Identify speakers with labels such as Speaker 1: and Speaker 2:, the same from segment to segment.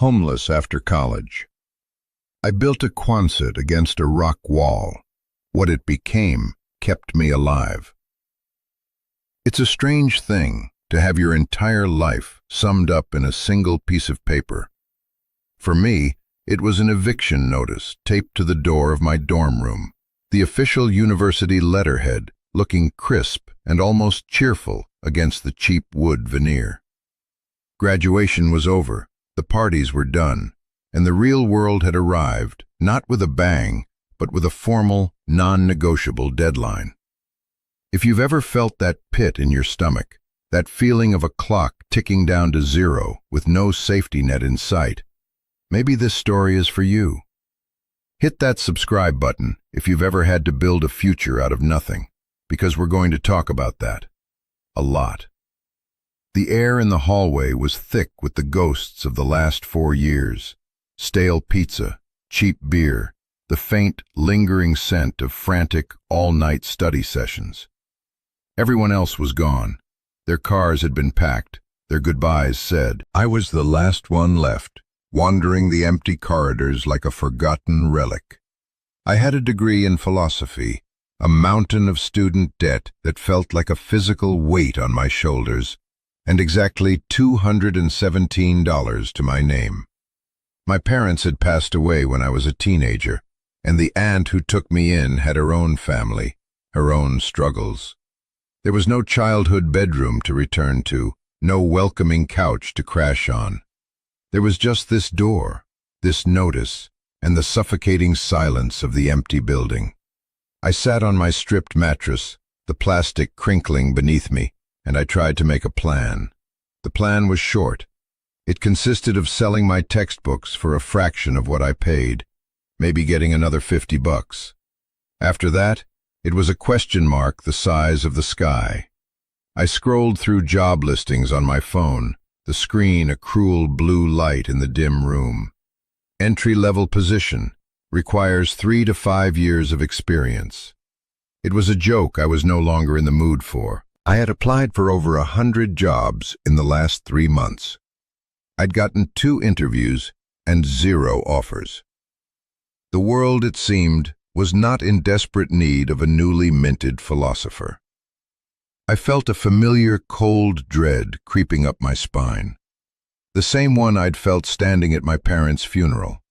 Speaker 1: Homeless after college. I built a Quonset against a rock wall. What it became kept me alive. It's a strange thing to have your entire life summed up in a single piece of paper. For me, it was an eviction notice taped to the door of my dorm room, the official university letterhead looking crisp and almost cheerful against the cheap wood veneer. Graduation was over, the parties were done, and the real world had arrived, not with a bang, but with a formal, non-negotiable deadline. If you've ever felt that pit in your stomach, that feeling of a clock ticking down to zero with no safety net in sight, maybe this story is for you. Hit that subscribe button if you've ever had to build a future out of nothing, because we're going to talk about that. A lot. The air in the hallway was thick with the ghosts of the last 4 years. Stale pizza, cheap beer, the faint, lingering scent of frantic, all-night study sessions. Everyone else was gone. Their cars had been packed, their goodbyes said. I was the last one left, wandering the empty corridors like a forgotten relic. I had a degree in philosophy, a mountain of student debt that felt like a physical weight on my shoulders, and exactly $217 to my name. My parents had passed away when I was a teenager, and the aunt who took me in had her own family, her own struggles. There was no childhood bedroom to return to, no welcoming couch to crash on. There was just this door, this notice, and the suffocating silence of the empty building. I sat on my stripped mattress, the plastic crinkling beneath me, and I tried to make a plan. The plan was short. It consisted of selling my textbooks for a fraction of what I paid, maybe getting another $50. After that, it was a question mark the size of the sky. I scrolled through job listings on my phone, the screen a cruel blue light in the dim room. Entry-level position, requires 3 to 5 years of experience. It was a joke I was no longer in the mood for. I had applied for over 100 jobs in the last 3 months. I'd gotten 2 interviews and 0 offers. The world, it seemed, was not in desperate need of a newly minted philosopher. I felt a familiar cold dread creeping up my spine. The same one I'd felt standing at my parents' funeral.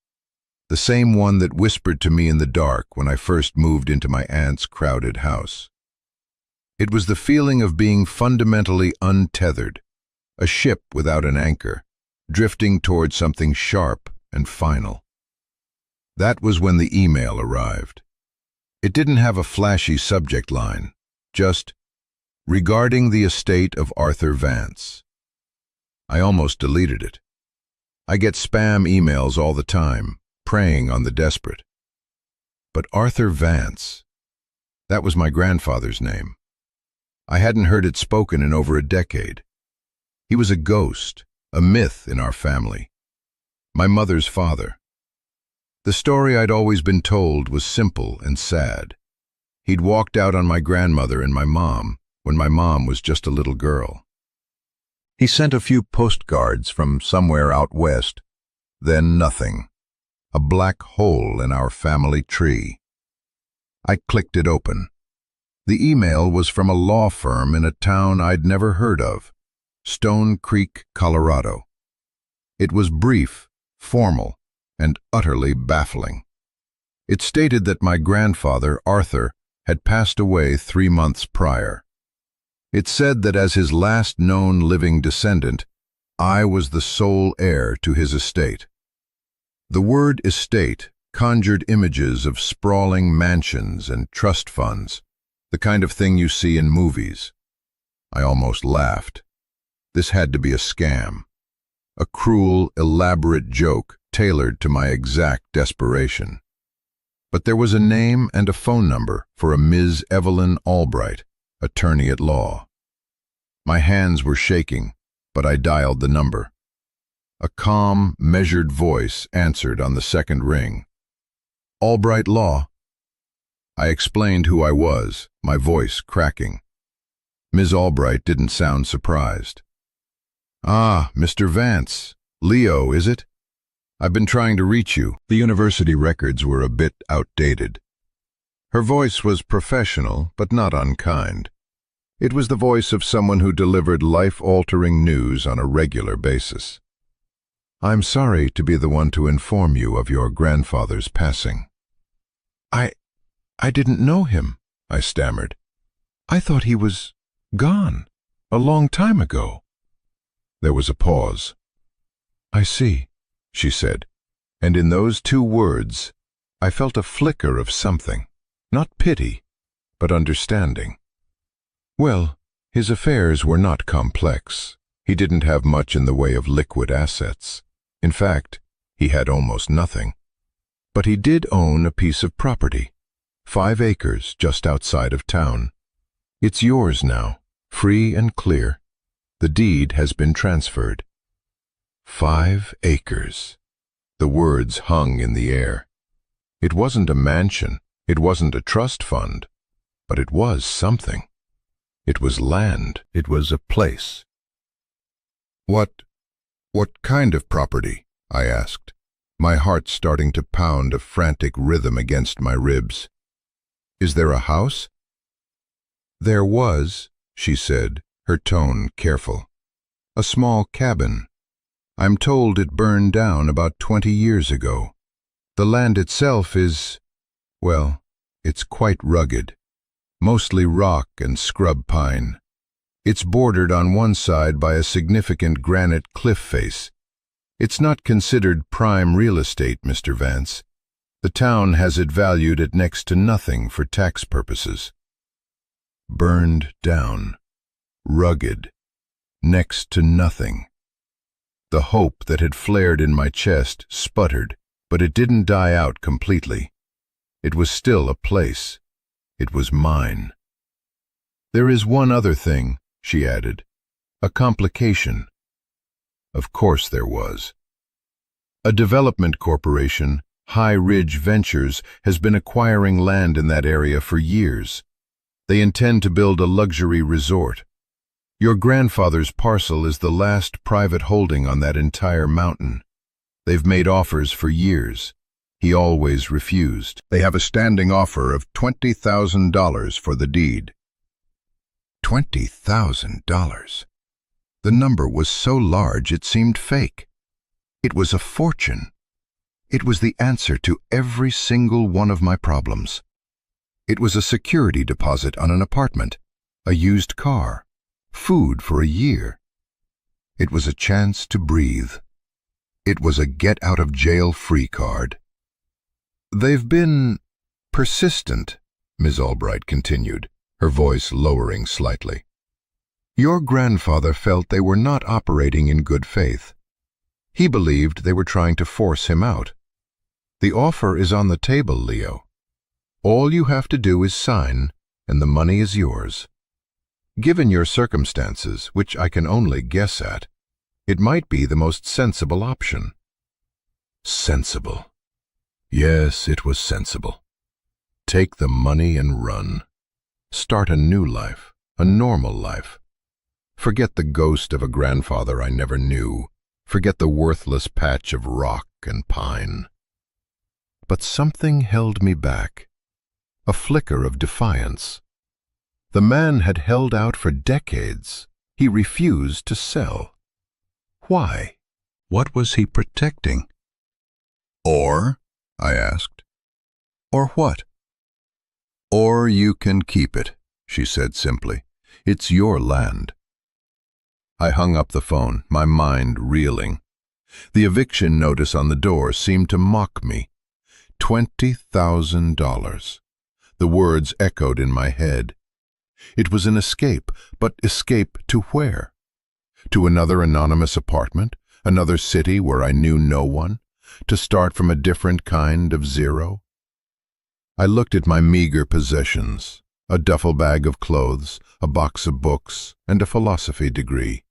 Speaker 1: The same one that whispered to me in the dark when I first moved into my aunt's crowded house. It was the feeling of being fundamentally untethered, a ship without an anchor, drifting toward something sharp and final. That was when the email arrived. It didn't have a flashy subject line, just, "Regarding the estate of Arthur Vance." I almost deleted it. I get spam emails all the time, preying on the desperate. But Arthur Vance, that was my grandfather's name. I hadn't heard it spoken in over a decade. He was a ghost, a myth in our family. My mother's father. The story I'd always been told was simple and sad. He'd walked out on my grandmother and my mom when my mom was just a little girl. He sent a few postcards from somewhere out west, then nothing. A black hole in our family tree. I clicked it open. The email was from a law firm in a town I'd never heard of, Stone Creek, Colorado. It was brief, formal, and utterly baffling. It stated that my grandfather, Arthur, had passed away 3 months prior. It said that as his last known living descendant, I was the sole heir to his estate. The word estate conjured images of sprawling mansions and trust funds, the kind of thing you see in movies. I almost laughed. This had to be a scam. A cruel, elaborate joke tailored to my exact desperation. But there was a name and a phone number for a Ms. Evelyn Albright, attorney at law. My hands were shaking, but I dialed the number. A calm, measured voice answered on the second ring. "Albright Law." I explained who I was, my voice cracking. Ms. Albright didn't sound surprised. "Ah, Mr. Vance. Leo, is it? I've been trying to reach you. The university records were a bit outdated. Her voice was professional, but not unkind. It was the voice of someone who delivered life-altering news on a regular basis. I'm sorry to be the one to inform you of your grandfather's passing. I didn't know him, I stammered. I thought he was gone, a long time ago. There was a pause. I see, she said, and in those two words, I felt a flicker of something, not pity, but understanding. Well, his affairs were not complex. He didn't have much in the way of liquid assets. In fact, he had almost nothing. But he did own a piece of property, 5 acres just outside of town. It's yours now, free and clear. The deed has been transferred. 5 acres. The words hung in the air. It wasn't a mansion, it wasn't a trust fund, but it was something. It was land, it was a place. What kind of property? I asked, my heart starting to pound a frantic rhythm against my ribs. Is there a house? There was, she said, her tone careful. A small cabin. I'm told it burned down about 20 years ago. The land itself is, well, it's quite rugged. Mostly rock and scrub pine. It's bordered on one side by a significant granite cliff face. It's not considered prime real estate, Mr. Vance. The town has it valued at next to nothing for tax purposes. Burned down. Rugged. Next to nothing. The hope that had flared in my chest sputtered, but it didn't die out completely. It was still a place. It was mine. There is one other thing, she added. A complication. Of course there was. A development corporation, High Ridge Ventures, has been acquiring land in that area for years. They intend to build a luxury resort. Your grandfather's parcel is the last private holding on that entire mountain. They've made offers for years. He always refused. They have a standing offer of $20,000 for the deed. $20,000. The number was so large it seemed fake. It was a fortune. It was the answer to every single one of my problems. It was a security deposit on an apartment, a used car, food for a year. It was a chance to breathe. It was a get-out-of-jail-free card. They've been persistent, Ms. Albright continued, her voice lowering slightly. Your grandfather felt they were not operating in good faith. He believed they were trying to force him out. The offer is on the table, Leo. All you have to do is sign, and the money is yours. Given your circumstances, which I can only guess at, it might be the most sensible option. Sensible. Yes, it was sensible. Take the money and run. Start a new life, a normal life. Forget the ghost of a grandfather I never knew. Forget the worthless patch of rock and pine. But something held me back. A flicker of defiance. The man had held out for decades. He refused to sell. Why? What was he protecting? Or, I asked. Or what? Or you can keep it, she said simply. It's your land. I hung up the phone, my mind reeling. The eviction notice on the door seemed to mock me. $20,000. The words echoed in my head. It was an escape, but escape to where? To another anonymous apartment, another city where I knew no one, to start from a different kind of zero? I looked at my meager possessions, a duffel bag of clothes, a box of books, and a philosophy degree.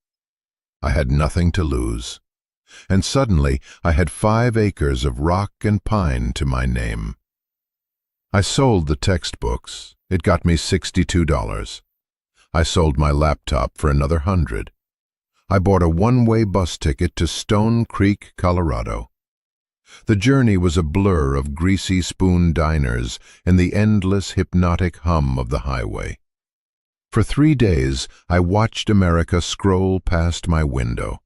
Speaker 1: I had nothing to lose. And suddenly I had 5 acres of rock and pine to my name. I sold the textbooks. It got me $62. I sold my laptop for another $100. I bought a one-way bus ticket to Stone Creek, Colorado. The journey was a blur of greasy spoon diners and the endless hypnotic hum of the highway. For 3 days, I watched America scroll past my window,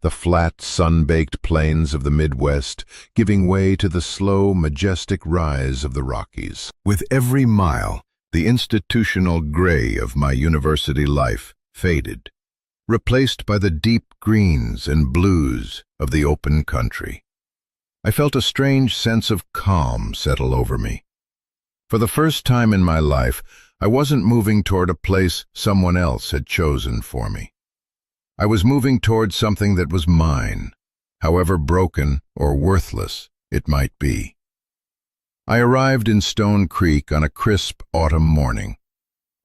Speaker 1: the flat, sun-baked plains of the Midwest giving way to the slow, majestic rise of the Rockies. With every mile, the institutional gray of my university life faded, replaced by the deep greens and blues of the open country. I felt a strange sense of calm settle over me. For the first time in my life, I wasn't moving toward a place someone else had chosen for me. I was moving toward something that was mine, however broken or worthless it might be. I arrived in Stone Creek on a crisp autumn morning.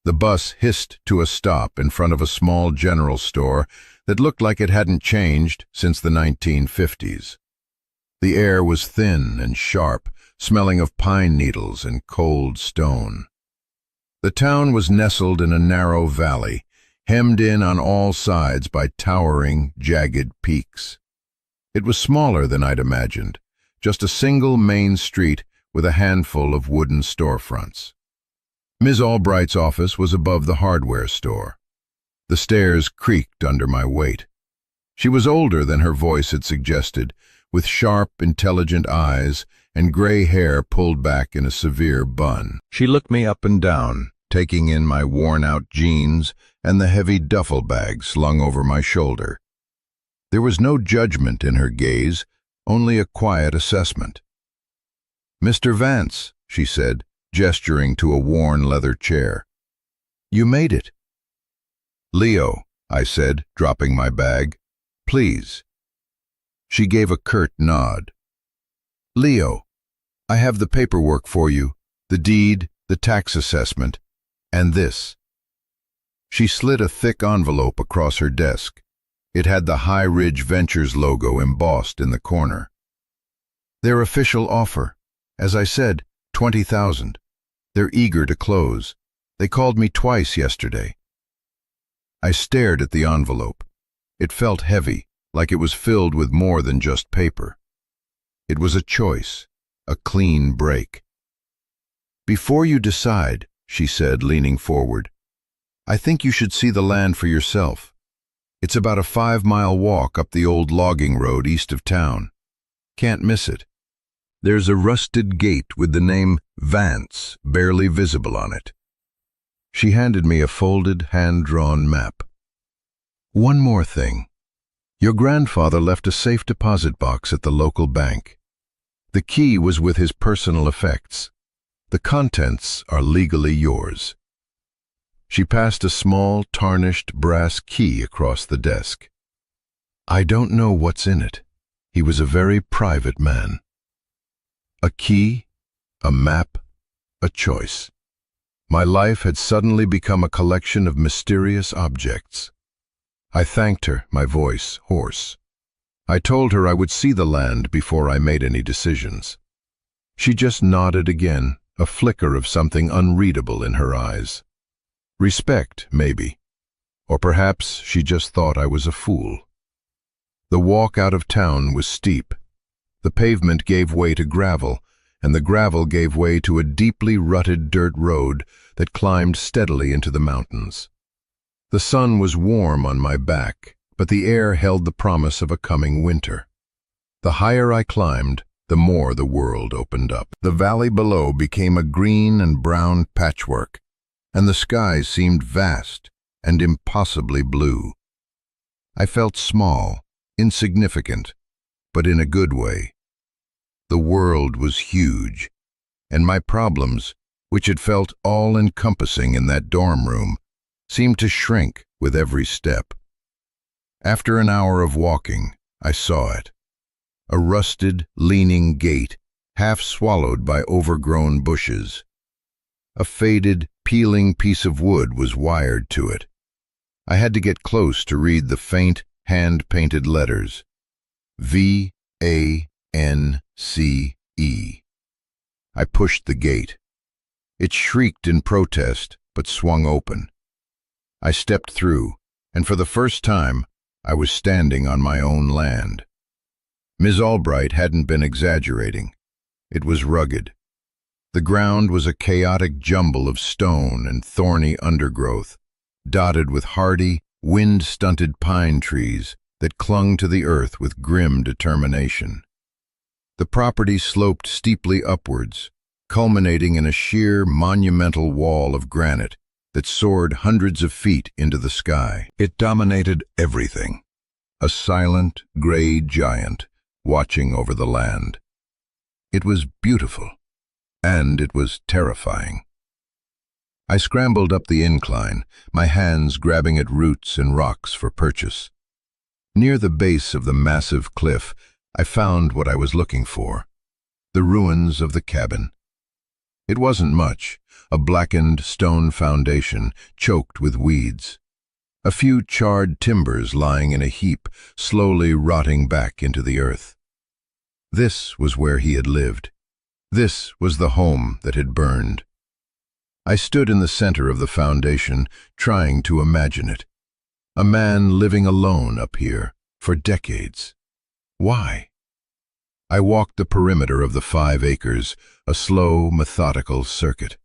Speaker 1: The bus hissed to a stop in front of a small general store that looked like it hadn't changed since the 1950s. The air was thin and sharp, smelling of pine needles and cold stone. The town was nestled in a narrow valley, hemmed in on all sides by towering, jagged peaks. It was smaller than I'd imagined, just a single main street with a handful of wooden storefronts. Ms. Albright's office was above the hardware store. The stairs creaked under my weight. She was older than her voice had suggested, with sharp, intelligent eyes and gray hair pulled back in a severe bun. She looked me up and down, taking in my worn-out jeans and the heavy duffel bag slung over my shoulder. There was no judgment in her gaze, only a quiet assessment. "Mr. Vance," she said, gesturing to a worn leather chair. "You made it." "Leo," I said, dropping my bag. "Please." She gave a curt nod. "Leo, I have the paperwork for you, the deed, the tax assessment, and this." She slid a thick envelope across her desk. It had the High Ridge Ventures logo embossed in the corner. "Their official offer. As I said, 20,000. They're eager to close. They called me twice yesterday." I stared at the envelope. It felt heavy, like it was filled with more than just paper. It was a choice, a clean break. "Before you decide," she said, leaning forward, "I think you should see the land for yourself. It's about a 5-mile walk up the old logging road east of town. Can't miss it. There's a rusted gate with the name Vance barely visible on it." She handed me a folded, hand-drawn map. "One more thing. Your grandfather left a safe deposit box at the local bank. The key was with his personal effects. The contents are legally yours." She passed a small, tarnished brass key across the desk. "I don't know what's in it. He was a very private man." A key, a map, a choice. My life had suddenly become a collection of mysterious objects. I thanked her, my voice hoarse. I told her I would see the land before I made any decisions. She just nodded again, a flicker of something unreadable in her eyes. Respect, maybe. Or perhaps she just thought I was a fool. The walk out of town was steep. The pavement gave way to gravel, and the gravel gave way to a deeply rutted dirt road that climbed steadily into the mountains. The sun was warm on my back, but the air held the promise of a coming winter. The higher I climbed, the more the world opened up. The valley below became a green and brown patchwork, and the sky seemed vast and impossibly blue. I felt small, insignificant, but in a good way. The world was huge, and my problems, which had felt all-encompassing in that dorm room, seemed to shrink with every step. After an hour of walking, I saw it. A rusted, leaning gate, half swallowed by overgrown bushes. A faded, peeling piece of wood was wired to it. I had to get close to read the faint, hand-painted letters. V-A-N-C-E. I pushed the gate. It shrieked in protest, but swung open. I stepped through, and for the first time, I was standing on my own land. Ms. Albright hadn't been exaggerating. It was rugged. The ground was a chaotic jumble of stone and thorny undergrowth, dotted with hardy, wind-stunted pine trees that clung to the earth with grim determination. The property sloped steeply upwards, culminating in a sheer, monumental wall of granite that soared hundreds of feet into the sky. It dominated everything, a silent, gray giant watching over the land. It was beautiful, and it was terrifying. I scrambled up the incline, my hands grabbing at roots and rocks for purchase. Near the base of the massive cliff, I found what I was looking for: the ruins of the cabin. It wasn't much, a blackened stone foundation choked with weeds. A few charred timbers lying in a heap, slowly rotting back into the earth. This was where he had lived. This was the home that had burned. I stood in the center of the foundation, trying to imagine it. A man living alone up here, for decades. Why? I walked the perimeter of the 5 acres, a slow, methodical circuit.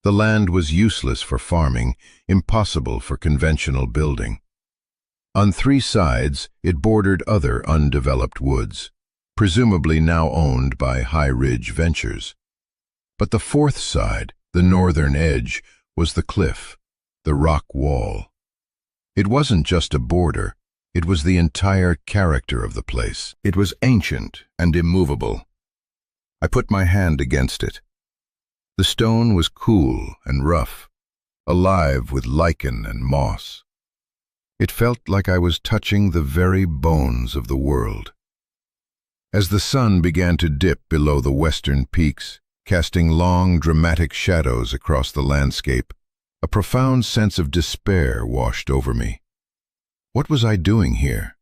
Speaker 1: The land was useless for farming, impossible for conventional building. On 3 sides, it bordered other undeveloped woods, presumably now owned by High Ridge Ventures. But the 4th side, the northern edge, was the cliff, the rock wall. It wasn't just a border, it was the entire character of the place. It was ancient and immovable. I put my hand against it. The stone was cool and rough, alive with lichen and moss. It felt like I was touching the very bones of the world. As the sun began to dip below the western peaks, casting long, dramatic shadows across the landscape, a profound sense of despair washed over me. What was I doing here?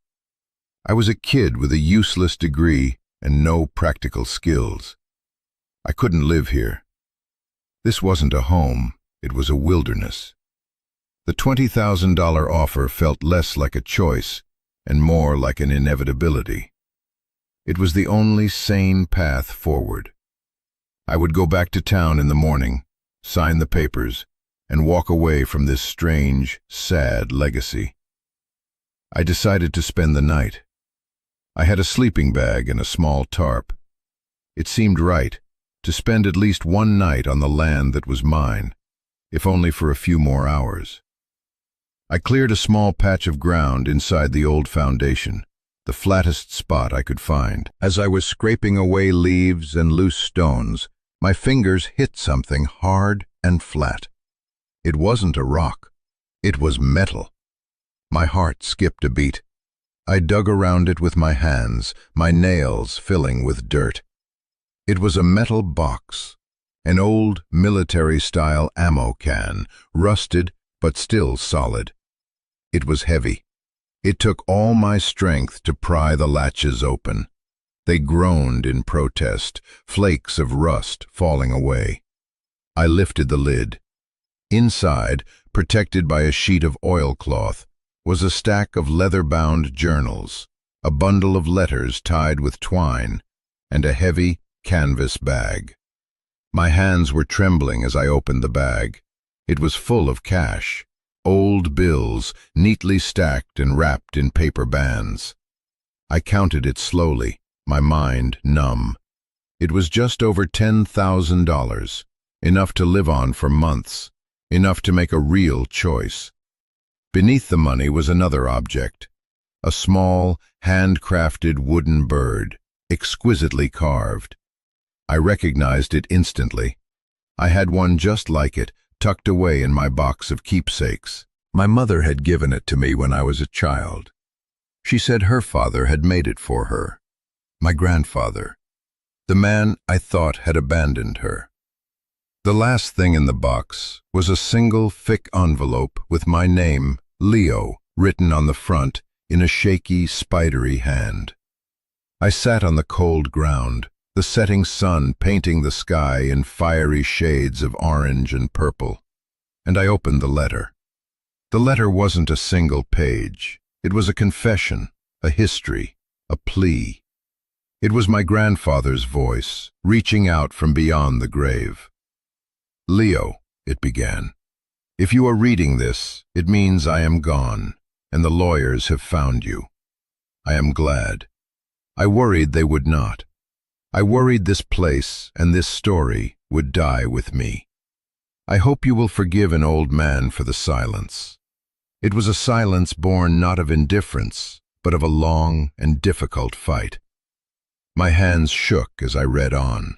Speaker 1: I was a kid with a useless degree and no practical skills. I couldn't live here. This wasn't a home, it was a wilderness. The $20,000 offer felt less like a choice and more like an inevitability. It was the only sane path forward. I would go back to town in the morning, sign the papers, and walk away from this strange, sad legacy. I decided to spend the night. I had a sleeping bag and a small tarp. It seemed right to spend at least one night on the land that was mine, if only for a few more hours. I cleared a small patch of ground inside the old foundation, the flattest spot I could find. As I was scraping away leaves and loose stones, my fingers hit something hard and flat. It wasn't a rock. It was metal. My heart skipped a beat. I dug around it with my hands, my nails filling with dirt. It was a metal box, an old military-style ammo can, rusted but still solid. It was heavy. It took all my strength to pry the latches open. They groaned in protest, flakes of rust falling away. I lifted the lid. Inside, protected by a sheet of oilcloth, was a stack of leather-bound journals, a bundle of letters tied with twine, and a heavy canvas bag. My hands were trembling as I opened the bag. It was full of cash, old bills neatly stacked and wrapped in paper bands. I counted it slowly, my mind numb. It was just over $10,000, enough to live on for months, enough to make a real choice. Beneath the money was another object, a small, handcrafted wooden bird, exquisitely carved. I recognized it instantly. I had one just like it, tucked away in my box of keepsakes. My mother had given it to me when I was a child. She said her father had made it for her. My grandfather, the man I thought had abandoned her. The last thing in the box was a single thick envelope with my name, Leo, written on the front in a shaky, spidery hand. I sat on the cold ground, the setting sun painting the sky in fiery shades of orange and purple, and I opened the letter. The letter wasn't a single page. It was a confession, a history, a plea. It was my grandfather's voice, reaching out from beyond the grave. "Leo," it began, "if you are reading this, it means I am gone, and the lawyers have found you. I am glad. I worried they would not. I worried this place and this story would die with me. I hope you will forgive an old man for the silence. It was a silence born not of indifference, but of a long and difficult fight." My hands shook as I read on.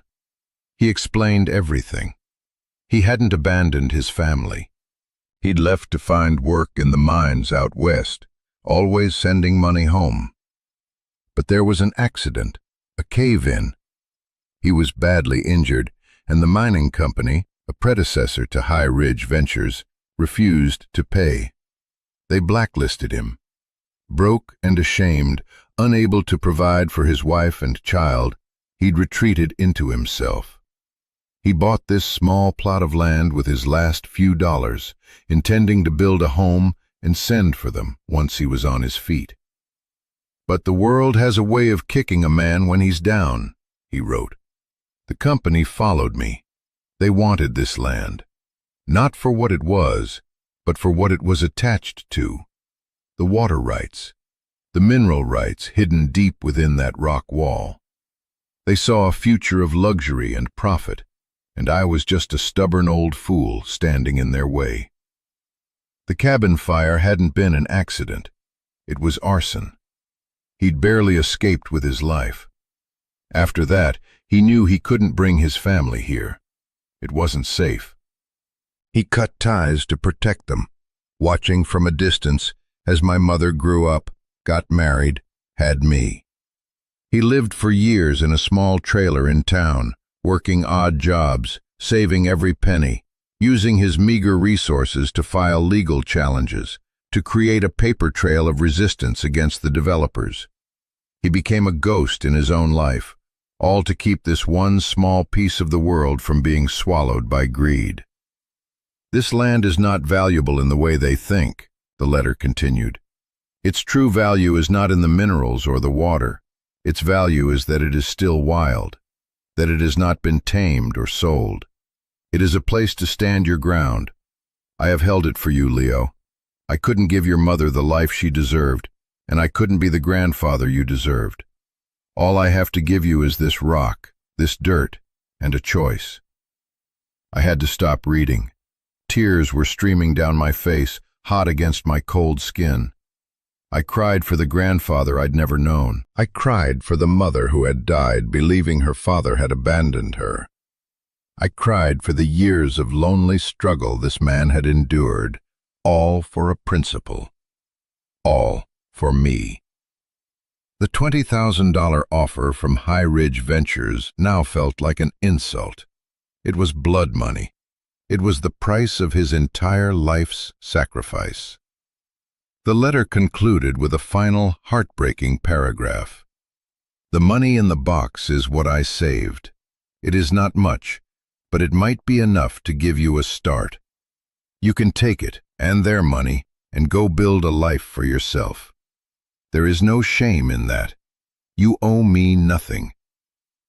Speaker 1: He explained everything. He hadn't abandoned his family. He'd left to find work in the mines out west, always sending money home. But there was an accident, a cave-in. He was badly injured, and the mining company, a predecessor to High Ridge Ventures, refused to pay. They blacklisted him. Broke and ashamed, unable to provide for his wife and child, he'd retreated into himself. He bought this small plot of land with his last few dollars, intending to build a home and send for them once he was on his feet. "But the world has a way of kicking a man when he's down," he wrote. "The company followed me. They wanted this land, not for what it was, but for what it was attached to. The water rights, the mineral rights hidden deep within that rock wall. They saw a future of luxury and profit, and I was just a stubborn old fool standing in their way. The cabin fire hadn't been an accident. It was arson. He'd barely escaped with his life. After that, he knew he couldn't bring his family here. It wasn't safe. He cut ties to protect them, watching from a distance as my mother grew up, got married, had me. He lived for years in a small trailer in town, working odd jobs, saving every penny, using his meager resources to file legal challenges, to create a paper trail of resistance against the developers. He became a ghost in his own life, all to keep this one small piece of the world from being swallowed by greed. "This land is not valuable in the way they think," the letter continued. "Its true value is not in the minerals or the water. Its value is that it is still wild, that it has not been tamed or sold. It is a place to stand your ground. I have held it for you, Leo. I couldn't give your mother the life she deserved, and I couldn't be the grandfather you deserved. All I have to give you is this rock, this dirt, and a choice." I had to stop reading. Tears were streaming down my face, hot against my cold skin. I cried for the grandfather I'd never known. I cried for the mother who had died, believing her father had abandoned her. I cried for the years of lonely struggle this man had endured, all for a principle. All for me. The $20,000 offer from High Ridge Ventures now felt like an insult. It was blood money. It was the price of his entire life's sacrifice. The letter concluded with a final, heartbreaking paragraph. "The money in the box is what I saved. It is not much, but it might be enough to give you a start. You can take it, and their money, and go build a life for yourself. There is no shame in that. You owe me nothing.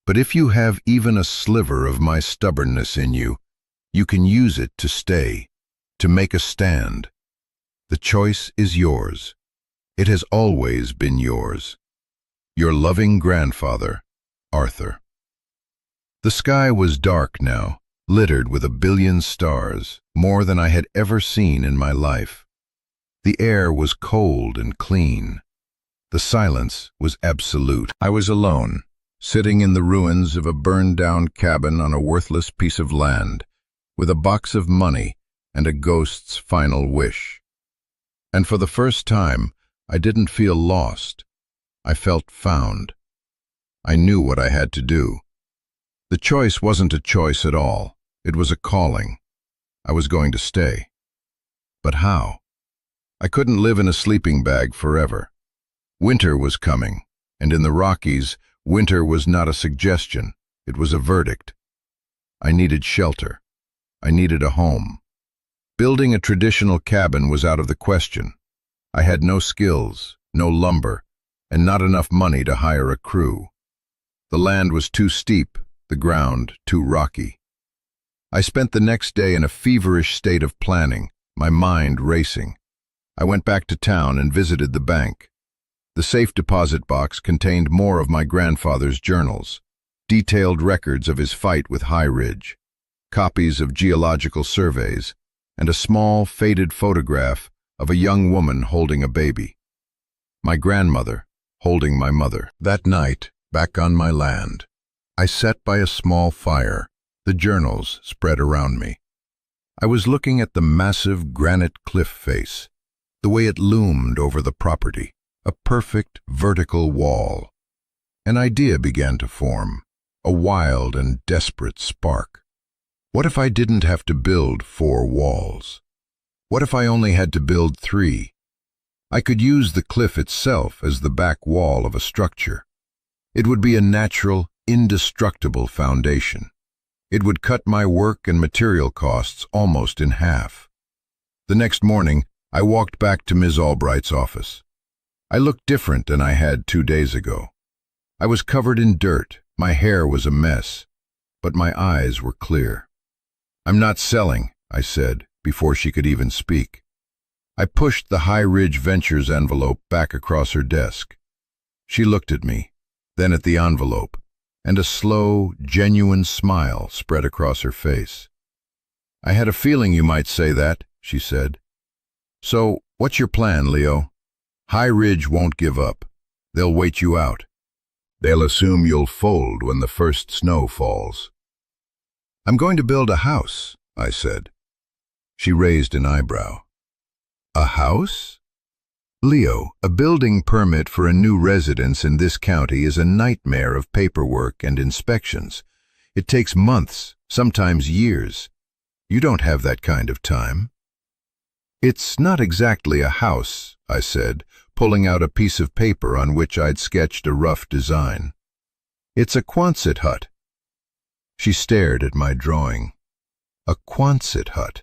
Speaker 1: But if you have even a sliver of my stubbornness in you, you can use it to stay, to make a stand. The choice is yours. It has always been yours. Your loving grandfather, Arthur." The sky was dark now, littered with a billion stars, more than I had ever seen in my life. The air was cold and clean. The silence was absolute. I was alone, sitting in the ruins of a burned-down cabin on a worthless piece of land, with a box of money and a ghost's final wish. And for the first time, I didn't feel lost. I felt found. I knew what I had to do. The choice wasn't a choice at all. It was a calling. I was going to stay. But how? I couldn't live in a sleeping bag forever. Winter was coming, and in the Rockies, winter was not a suggestion. It was a verdict. I needed shelter. I needed a home. Building a traditional cabin was out of the question. I had no skills, no lumber, and not enough money to hire a crew. The land was too steep, the ground too rocky. I spent the next day in a feverish state of planning, my mind racing. I went back to town and visited the bank. The safe deposit box contained more of my grandfather's journals, detailed records of his fight with High Ridge, copies of geological surveys, and a small, faded photograph of a young woman holding a baby. My grandmother holding my mother. That night, back on my land, I sat by a small fire, the journals spread around me. I was looking at the massive granite cliff face, the way it loomed over the property, a perfect vertical wall. An idea began to form, a wild and desperate spark. What if I didn't have to build 4 walls? What if I only had to build 3? I could use the cliff itself as the back wall of a structure. It would be a natural, indestructible foundation. It would cut my work and material costs almost in half. The next morning, I walked back to Ms. Albright's office. I looked different than I had 2 days ago. I was covered in dirt, my hair was a mess, but my eyes were clear. "I'm not selling," I said, before she could even speak. I pushed the High Ridge Ventures envelope back across her desk. She looked at me, then at the envelope, and a slow, genuine smile spread across her face. "I had a feeling you might say that," she said. "So, what's your plan, Leo? High Ridge won't give up. They'll wait you out. They'll assume you'll fold when the first snow falls." "I'm going to build a house," I said. She raised an eyebrow. "A house?" "Leo, a building permit for a new residence in this county is a nightmare of paperwork and inspections. It takes months, sometimes years. You don't have that kind of time." "It's not exactly a house," I said, pulling out a piece of paper on which I'd sketched a rough design. "It's a Quonset hut." She stared at my drawing. A Quonset hut.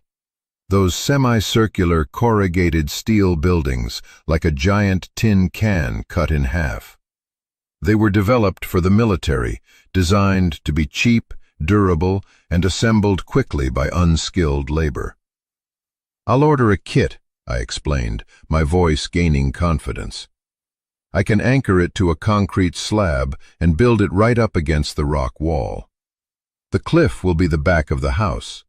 Speaker 1: Those semicircular corrugated steel buildings, like a giant tin can cut in half. They were developed for the military, designed to be cheap, durable, and assembled quickly by unskilled labor. "I'll order a kit," I explained, my voice gaining confidence. "I can anchor it to a concrete slab and build it right up against the rock wall. The cliff will be the back of the house.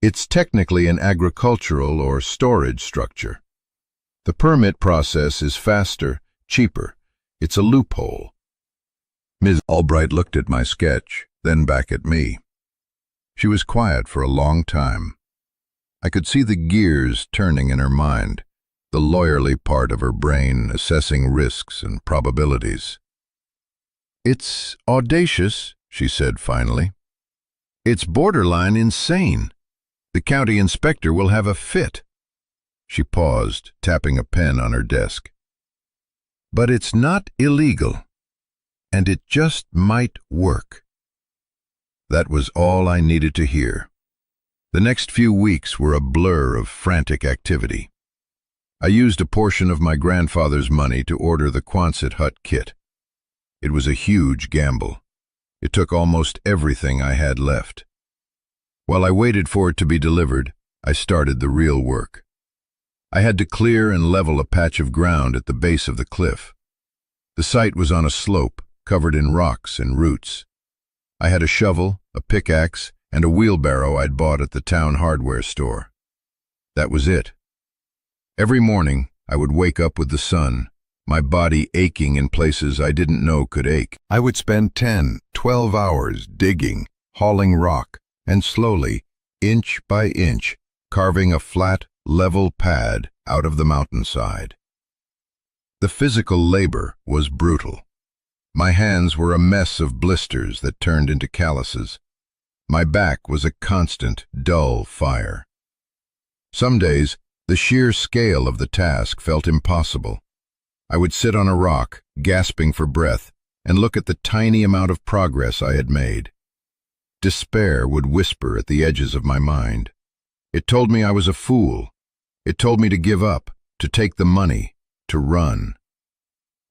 Speaker 1: It's technically an agricultural or storage structure. The permit process is faster, cheaper. It's a loophole." Ms. Albright looked at my sketch, then back at me. She was quiet for a long time. I could see the gears turning in her mind, the lawyerly part of her brain assessing risks and probabilities. "It's audacious," she said finally. "It's borderline insane. The county inspector will have a fit." She paused, tapping a pen on her desk. "But it's not illegal, and it just might work." That was all I needed to hear. The next few weeks were a blur of frantic activity. I used a portion of my grandfather's money to order the Quonset hut kit. It was a huge gamble. It took almost everything I had left. While I waited for it to be delivered, I started the real work. I had to clear and level a patch of ground at the base of the cliff. The site was on a slope, covered in rocks and roots. I had a shovel, a pickaxe, and a wheelbarrow I'd bought at the town hardware store. That was it. Every morning, I would wake up with the sun, my body aching in places I didn't know could ache. I would spend 10, 12 hours digging, hauling rock, and slowly, inch by inch, carving a flat, level pad out of the mountainside. The physical labor was brutal. My hands were a mess of blisters that turned into calluses. My back was a constant, dull fire. Some days, the sheer scale of the task felt impossible. I would sit on a rock, gasping for breath, and look at the tiny amount of progress I had made. Despair would whisper at the edges of my mind. It told me I was a fool. It told me to give up, to take the money, to run.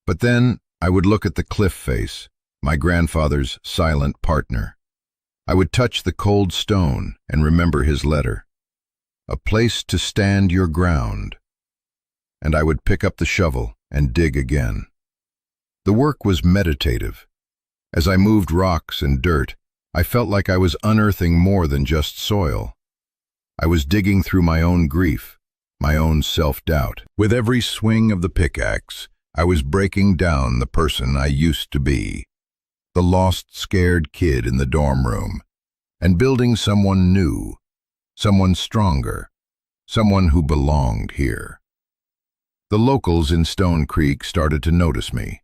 Speaker 1: But then I would look at the cliff face, my grandfather's silent partner. I would touch the cold stone and remember his letter. A place to stand your ground. And I would pick up the shovel and dig again. The work was meditative. As I moved rocks and dirt, I felt like I was unearthing more than just soil. I was digging through my own grief, my own self-doubt. With every swing of the pickaxe, I was breaking down the person I used to be, the lost, scared kid in the dorm room, and building someone new, someone stronger, someone who belonged here. The locals in Stone Creek started to notice me.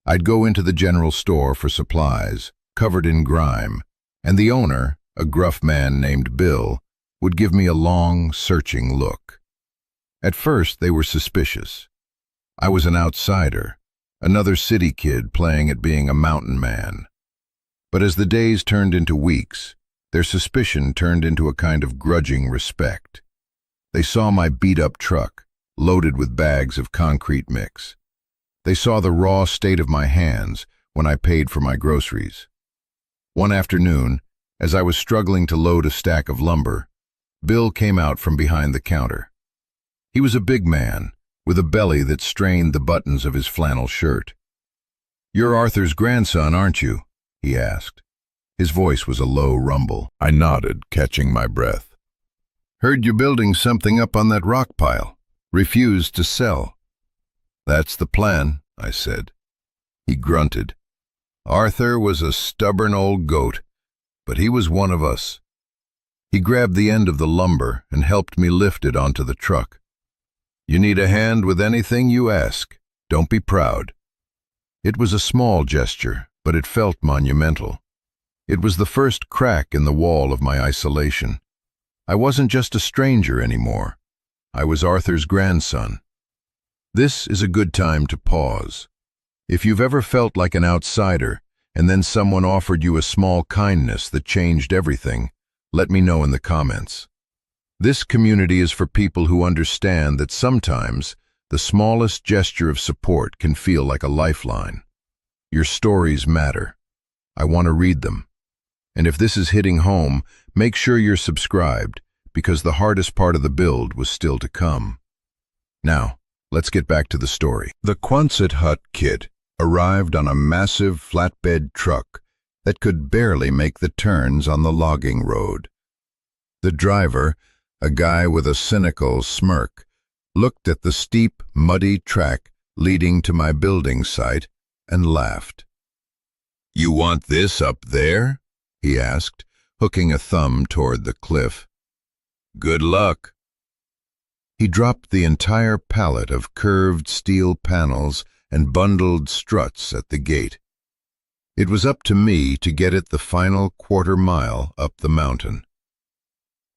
Speaker 1: I'd go into the general store for supplies, covered in grime, and the owner, a gruff man named Bill, would give me a long, searching look. At first, they were suspicious. I was an outsider, another city kid playing at being a mountain man. But as the days turned into weeks, their suspicion turned into a kind of grudging respect. They saw my beat-up truck, loaded with bags of concrete mix. They saw the raw state of my hands when I paid for my groceries. One afternoon, as I was struggling to load a stack of lumber, Bill came out from behind the counter. He was a big man, with a belly that strained the buttons of his flannel shirt. "You're Arthur's grandson, aren't you?" he asked. His voice was a low rumble. I nodded, catching my breath. "Heard you're building something up on that rock pile. Refused to sell." "That's the plan," I said. He grunted. "Arthur was a stubborn old goat, but he was one of us." He grabbed the end of the lumber and helped me lift it onto the truck. "You need a hand with anything, you ask. Don't be proud." It was a small gesture, but it felt monumental. It was the first crack in the wall of my isolation. I wasn't just a stranger anymore. I was Arthur's grandson. This is a good time to pause. If you've ever felt like an outsider, and then someone offered you a small kindness that changed everything, let me know in the comments. This community is for people who understand that sometimes the smallest gesture of support can feel like a lifeline. Your stories matter. I want to read them. And if this is hitting home, make sure you're subscribed, because the hardest part of the build was still to come. Now, let's get back to the story. The Quonset hut kit arrived on a massive flatbed truck that could barely make the turns on the logging road. The driver, a guy with a cynical smirk, looked at the steep, muddy track leading to my building site and laughed. "You want this up there?" he asked, hooking a thumb toward the cliff. "Good luck." He dropped the entire pallet of curved steel panels and bundled struts at the gate. It was up to me to get it the final quarter-mile up the mountain.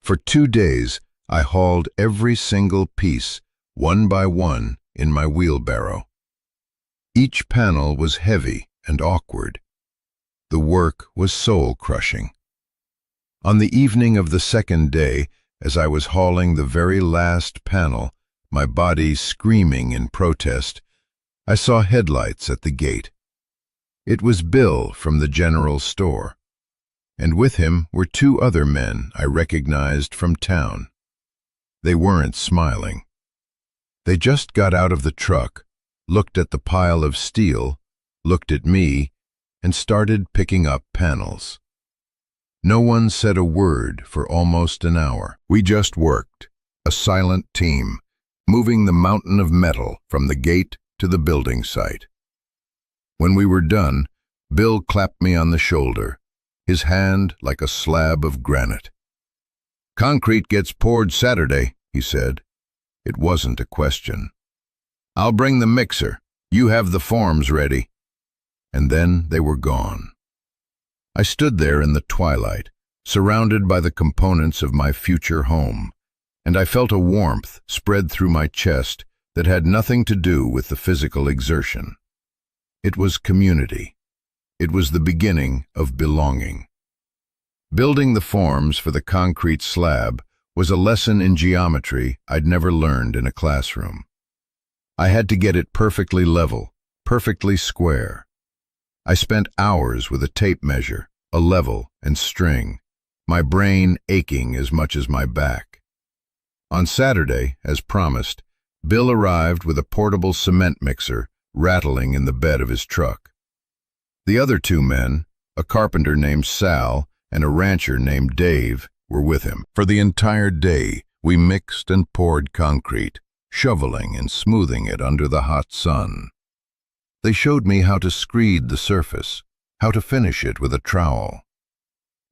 Speaker 1: For 2 days, I hauled every single piece, one by one, in my wheelbarrow. Each panel was heavy and awkward. The work was soul-crushing. On the evening of the second day, as I was hauling the very last panel, my body screaming in protest, I saw headlights at the gate. It was Bill from the general store, and with him were 2 other men I recognized from town. They weren't smiling. They just got out of the truck, looked at the pile of steel, looked at me, and started picking up panels. No one said a word for almost an hour. We just worked, a silent team, moving the mountain of metal from the gate to the building site. When we were done, Bill clapped me on the shoulder, his hand like a slab of granite. "Concrete gets poured Saturday," he said. It wasn't a question. "I'll bring the mixer. You have the forms ready." And then they were gone. I stood there in the twilight, surrounded by the components of my future home, and I felt a warmth spread through my chest that had nothing to do with the physical exertion. It was community. It was the beginning of belonging. Building the forms for the concrete slab was a lesson in geometry I'd never learned in a classroom. I had to get it perfectly level, perfectly square. I spent hours with a tape measure, a level, and string, my brain aching as much as my back. On Saturday, as promised, Bill arrived with a portable cement mixer rattling in the bed of his truck. The other two men, a carpenter named Sal and a rancher named Dave, were with him. For the entire day, we mixed and poured concrete, shoveling and smoothing it under the hot sun. They showed me how to screed the surface, how to finish it with a trowel.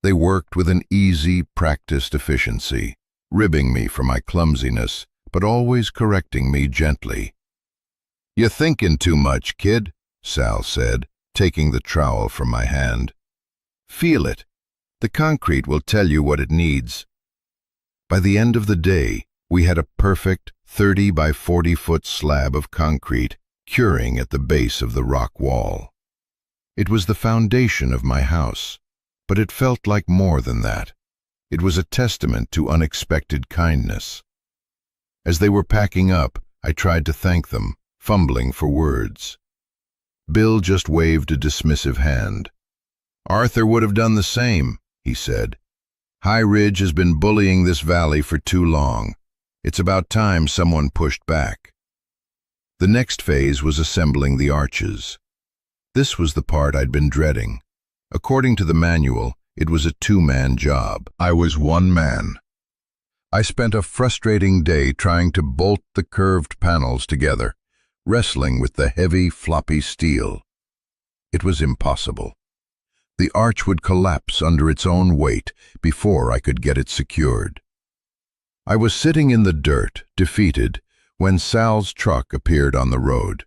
Speaker 1: They worked with an easy, practiced efficiency, ribbing me for my clumsiness, but always correcting me gently. "You're thinking too much, kid," Sal said, taking the trowel from my hand. "Feel it. The concrete will tell you what it needs." By the end of the day, we had a perfect 30 by 40-foot slab of concrete curing at the base of the rock wall. It was the foundation of my house, but it felt like more than that. It was a testament to unexpected kindness. As they were packing up, I tried to thank them, fumbling for words. Bill just waved a dismissive hand. "Arthur would have done the same," he said. "High Ridge has been bullying this valley for too long. It's about time someone pushed back." The next phase was assembling the arches. This was the part I'd been dreading. According to the manual, it was a two-man job. I was one man. I spent a frustrating day trying to bolt the curved panels together, wrestling with the heavy, floppy steel. It was impossible. The arch would collapse under its own weight before I could get it secured. I was sitting in the dirt, defeated, when Sal's truck appeared on the road.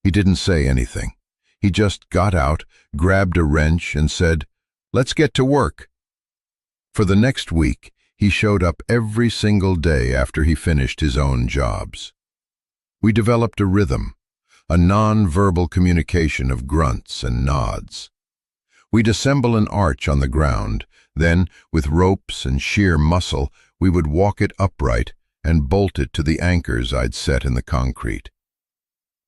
Speaker 1: He didn't say anything. He just got out, grabbed a wrench, and said, "Let's get to work." For the next week, he showed up every single day after he finished his own jobs. We developed a rhythm, a non-verbal communication of grunts and nods. We'd assemble an arch on the ground, then, with ropes and sheer muscle, we would walk it upright and bolt it to the anchors I'd set in the concrete.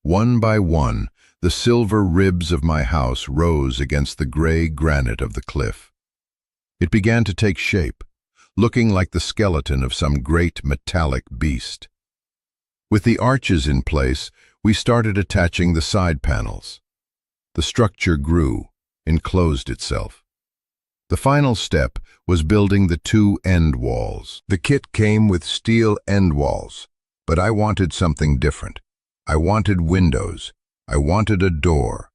Speaker 1: One by one, the silver ribs of my house rose against the gray granite of the cliff. It began to take shape, looking like the skeleton of some great metallic beast. With the arches in place, we started attaching the side panels. The structure grew, enclosed itself. The final step was building the two end walls. The kit came with steel end walls, but I wanted something different. I wanted windows. I wanted a door.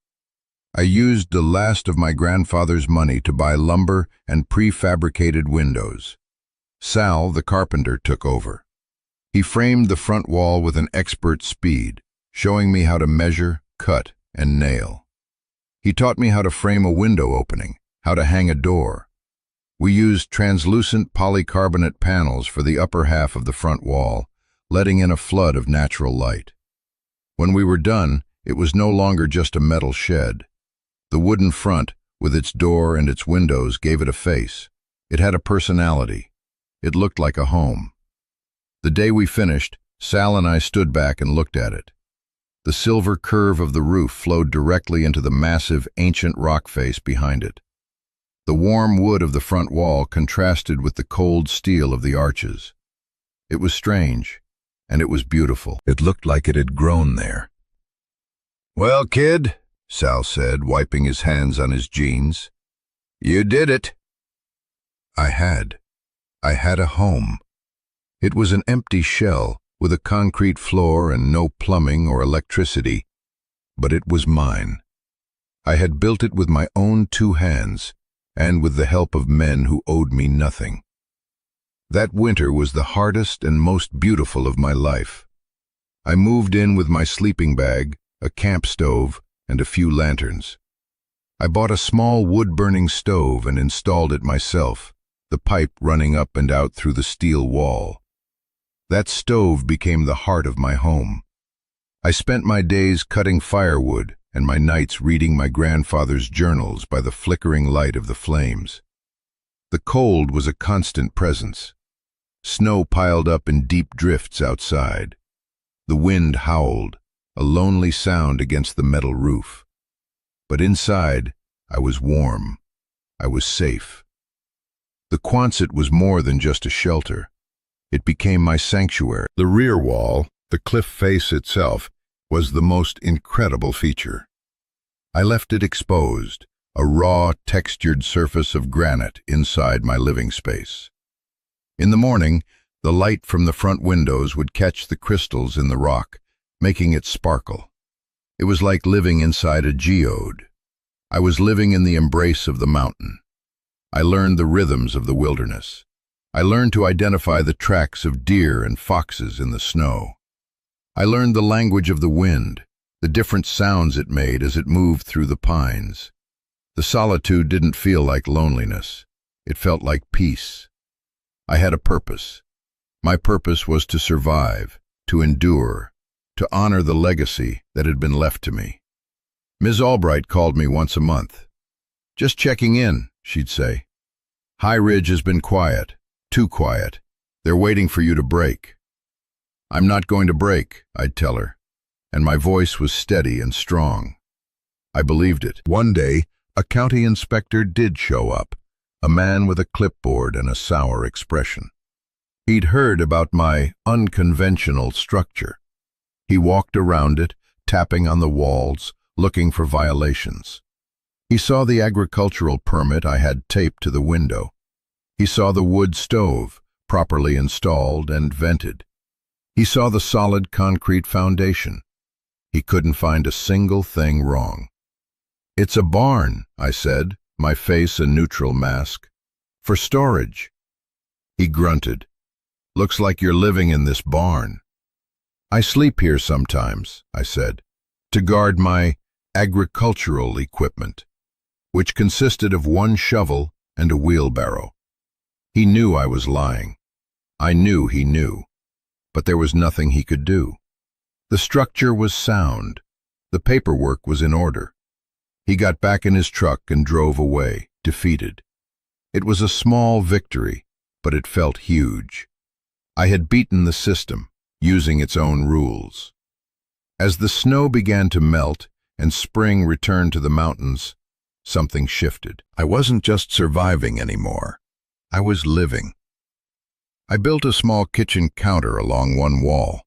Speaker 1: I used the last of my grandfather's money to buy lumber and prefabricated windows. Sal, the carpenter, took over. He framed the front wall with an expert speed, showing me how to measure, cut, and nail. He taught me how to frame a window opening, how to hang a door. We used translucent polycarbonate panels for the upper half of the front wall, letting in a flood of natural light. When we were done, it was no longer just a metal shed. The wooden front, with its door and its windows, gave it a face. It had a personality. It looked like a home. The day we finished, Sal and I stood back and looked at it. The silver curve of the roof flowed directly into the massive, ancient rock face behind it. The warm wood of the front wall contrasted with the cold steel of the arches. It was strange, and it was beautiful. It looked like it had grown there. "Well, kid," Sal said, wiping his hands on his jeans, "you did it." I had. I had a home. It was an empty shell, with a concrete floor and no plumbing or electricity, but it was mine. I had built it with my own two hands, and with the help of men who owed me nothing. That winter was the hardest and most beautiful of my life. I moved in with my sleeping bag, a camp stove, and a few lanterns. I bought a small wood-burning stove and installed it myself, the pipe running up and out through the steel wall. That stove became the heart of my home. I spent my days cutting firewood and my nights reading my grandfather's journals by the flickering light of the flames. The cold was a constant presence. Snow piled up in deep drifts outside. The wind howled, a lonely sound against the metal roof. But inside, I was warm. I was safe. The Quonset was more than just a shelter. It became my sanctuary. The rear wall, the cliff face itself, was the most incredible feature. I left it exposed, a raw, textured surface of granite inside my living space. In the morning, the light from the front windows would catch the crystals in the rock, making it sparkle. It was like living inside a geode. I was living in the embrace of the mountain. I learned the rhythms of the wilderness. I learned to identify the tracks of deer and foxes in the snow. I learned the language of the wind, the different sounds it made as it moved through the pines. The solitude didn't feel like loneliness. It felt like peace. I had a purpose. My purpose was to survive, to endure, to honor the legacy that had been left to me. Ms. Albright called me once a month. "Just checking in," she'd say. "High Ridge has been quiet, too quiet. They're waiting for you to break." "I'm not going to break," I'd tell her, and my voice was steady and strong. I believed it. One day, a county inspector did show up, a man with a clipboard and a sour expression. He'd heard about my unconventional structure. He walked around it, tapping on the walls, looking for violations. He saw the agricultural permit I had taped to the window. He saw the wood stove, properly installed and vented. He saw the solid concrete foundation. He couldn't find a single thing wrong. "It's a barn," I said, my face a neutral mask. "For storage." He grunted. "Looks like you're living in this barn." "I sleep here sometimes," I said, "to guard my agricultural equipment," which consisted of one shovel and a wheelbarrow. He knew I was lying. I knew he knew. But there was nothing he could do. The structure was sound. The paperwork was in order. He got back in his truck and drove away, defeated. It was a small victory, but it felt huge. I had beaten the system, using its own rules. As the snow began to melt and spring returned to the mountains, something shifted. I wasn't just surviving anymore. I was living. I built a small kitchen counter along one wall.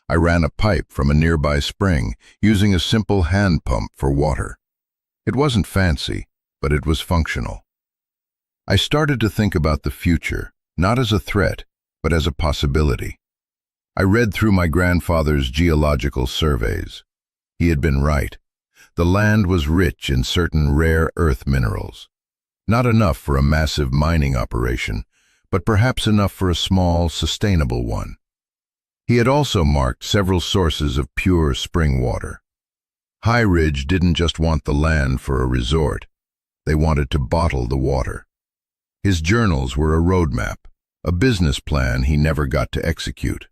Speaker 1: I ran a pipe from a nearby spring, using a simple hand pump for water. It wasn't fancy, but it was functional. I started to think about the future, not as a threat, but as a possibility. I read through my grandfather's geological surveys. He had been right. The land was rich in certain rare earth minerals. Not enough for a massive mining operation, but perhaps enough for a small, sustainable one. He had also marked several sources of pure spring water. High Ridge didn't just want the land for a resort. They wanted to bottle the water. His journals were a roadmap, a business plan he never got to execute.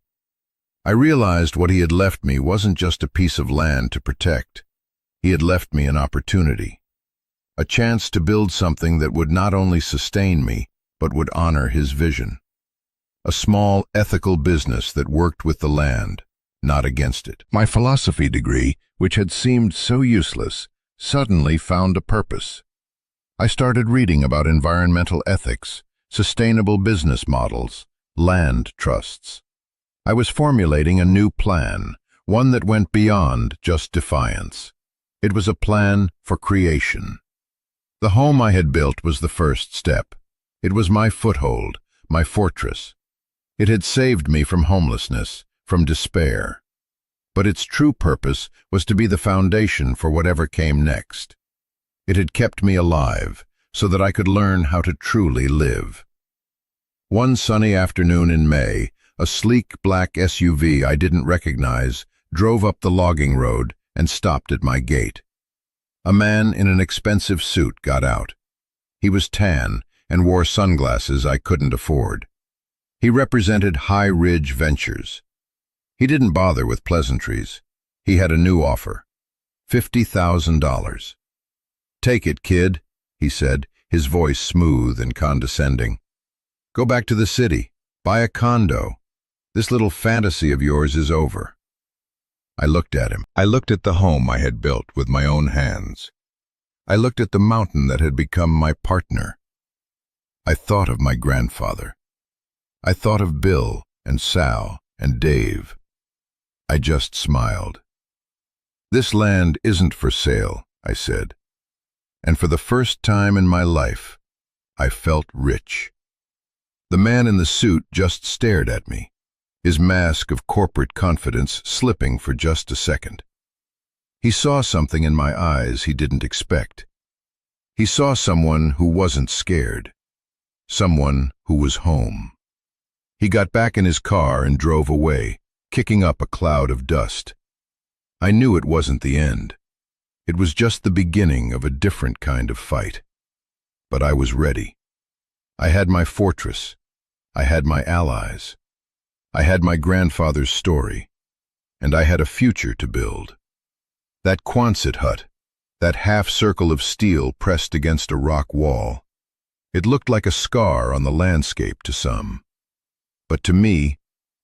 Speaker 1: I realized what he had left me wasn't just a piece of land to protect. He had left me an opportunity, a chance to build something that would not only sustain me, but would honor his vision. A small, ethical business that worked with the land, not against it. My philosophy degree, which had seemed so useless, suddenly found a purpose. I started reading about environmental ethics, sustainable business models, land trusts. I was formulating a new plan, one that went beyond just defiance. It was a plan for creation. The home I had built was the first step. It was my foothold, my fortress. It had saved me from homelessness, from despair. But its true purpose was to be the foundation for whatever came next. It had kept me alive, so that I could learn how to truly live. One sunny afternoon in May, a sleek black SUV I didn't recognize drove up the logging road and stopped at my gate. A man in an expensive suit got out. He was tan and wore sunglasses I couldn't afford. He represented High Ridge Ventures. He didn't bother with pleasantries. He had a new offer, $50,000. "Take it, kid," he said, his voice smooth and condescending. "Go back to the city. Buy a condo. This little fantasy of yours is over." I looked at him. I looked at the home I had built with my own hands. I looked at the mountain that had become my partner. I thought of my grandfather. I thought of Bill and Sal and Dave. I just smiled. "This land isn't for sale," I said. And for the first time in my life, I felt rich. The man in the suit just stared at me, his mask of corporate confidence slipping for just a second. He saw something in my eyes he didn't expect. He saw someone who wasn't scared, someone who was home. He got back in his car and drove away, kicking up a cloud of dust. I knew it wasn't the end. It was just the beginning of a different kind of fight. But I was ready. I had my fortress. I had my allies. I had my grandfather's story. And I had a future to build. That Quonset hut, that half-circle of steel pressed against a rock wall, it looked like a scar on the landscape to some. But to me,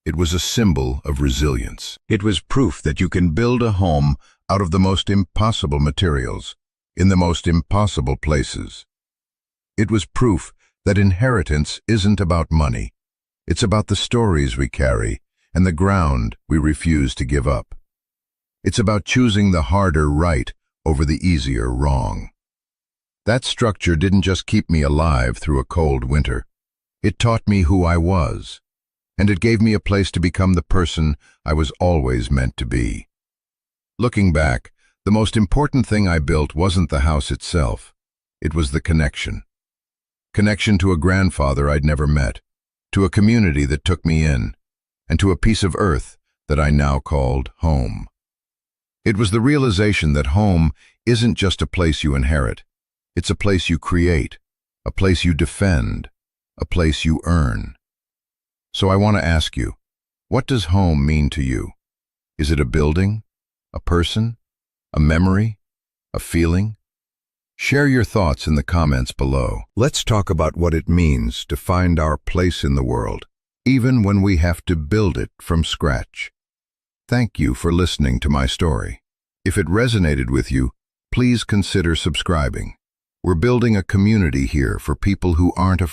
Speaker 1: it was a symbol of resilience. It was proof that you can build a home out of the most impossible materials, in the most impossible places. It was proof that inheritance isn't about money. It's about the stories we carry and the ground we refuse to give up. It's about choosing the harder right over the easier wrong. That structure didn't just keep me alive through a cold winter. It taught me who I was, and it gave me a place to become the person I was always meant to be. Looking back, the most important thing I built wasn't the house itself. It was the connection. Connection to a grandfather I'd never met, to a community that took me in, and to a piece of earth that I now called home. It was the realization that home isn't just a place you inherit. It's a place you create, a place you defend, a place you earn. So I want to ask you, what does home mean to you? Is it a building, a person, a memory, a feeling? Share your thoughts in the comments below. Let's talk about what it means to find our place in the world, even when we have to build it from scratch. Thank you for listening to my story. If it resonated with you, please consider subscribing. We're building a community here for people who aren't afraid